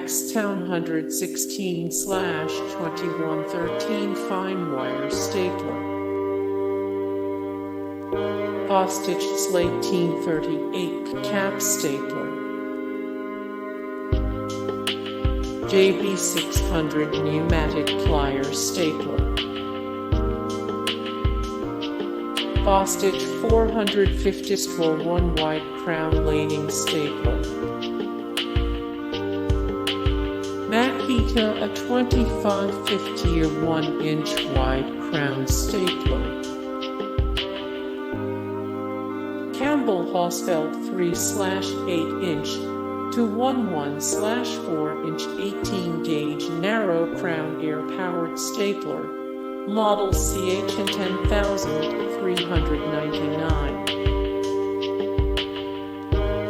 Town 116/2113 fine wire stapler. Bostitch Slate 1838 cap stapler. JB600 pneumatic plier stapler. Bostitch 450/1 wide crown lathing stapler. Makita a 2550 1-inch wide crown stapler. Campbell Hausfeld 3/8-inch to 11/4-inch 18-gauge narrow crown air-powered stapler, model CHN 10399.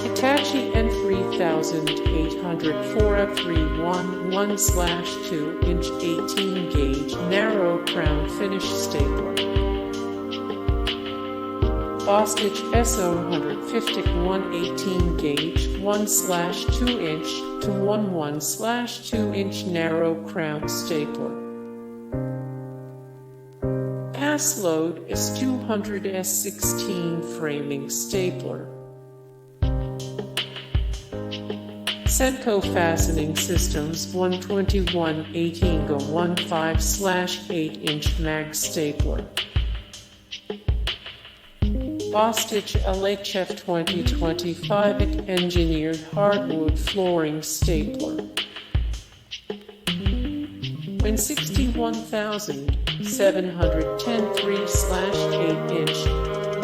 Hitachi N3804F311/2-inch 18-gauge narrow crown finish stapler. Bostitch SO150 118-gauge 1/2-inch to 11/2-inch narrow crown stapler. Paslode S200 S16 framing stapler. Senco Fastening Systems 121/18-15/8-inch mag stapler. Bostitch LHF 2025 engineered hardwood flooring stapler. When 61,710 3/8-inch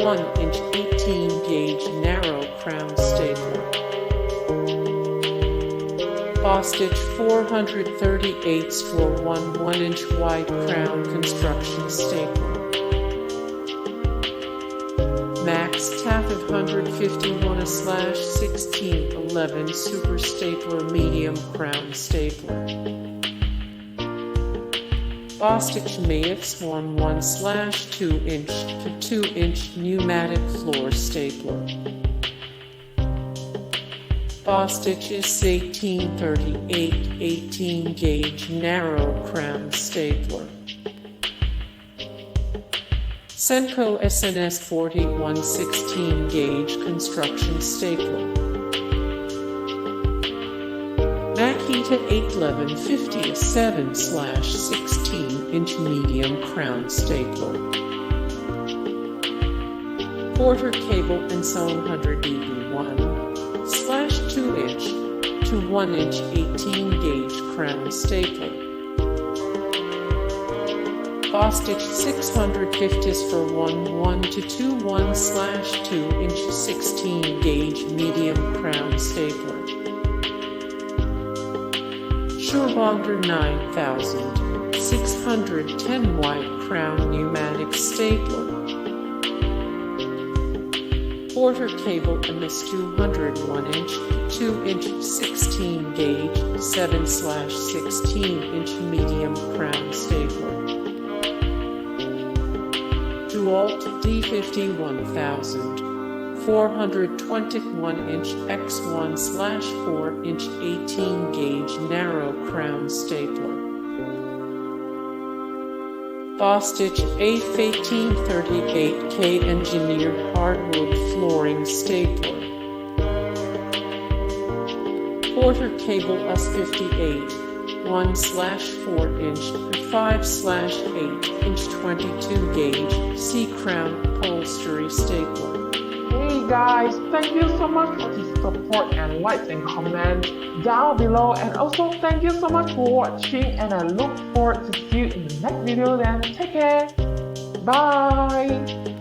1-inch 18-gauge narrow crown stapler. Bostitch 438/1 1-inch wide crown construction stapler. Makita 551/1611 Superstapler medium crown stapler. Bostitch Miiifs 1/2-inch to 2-inch pneumatic floor stapler. Bostitch S1838 18-gauge narrow crown stapler. Senco SNS 41 16-gauge construction stapler. Makita 81150 7/16-inch medium crown stapler. Porter cable and sewn 100 1/2-inch to 1-inch 18-gauge crown stapler. Bostitch 650/1 to 1/2-inch 16-gauge medium crown stapler. Surebonder 9610 wide crown pneumatic stapler. Porter cable MS200 1-inch, 2-inch 16-gauge 7/16-inch medium crown stapler. Dewalt D50 421-inch x 1/4-inch 18-gauge narrow crown stapler. Bostitch A1838K engineered hardwood flooring stapler. Porter cable S58 1/4-inch to 5/8-inch 22-gauge C-crown upholstery stapler. Hey guys, thank you so much for the support and likes and comments down below, and also thank you so much for watching, and I look forward to see you in the next video. Then take care, bye.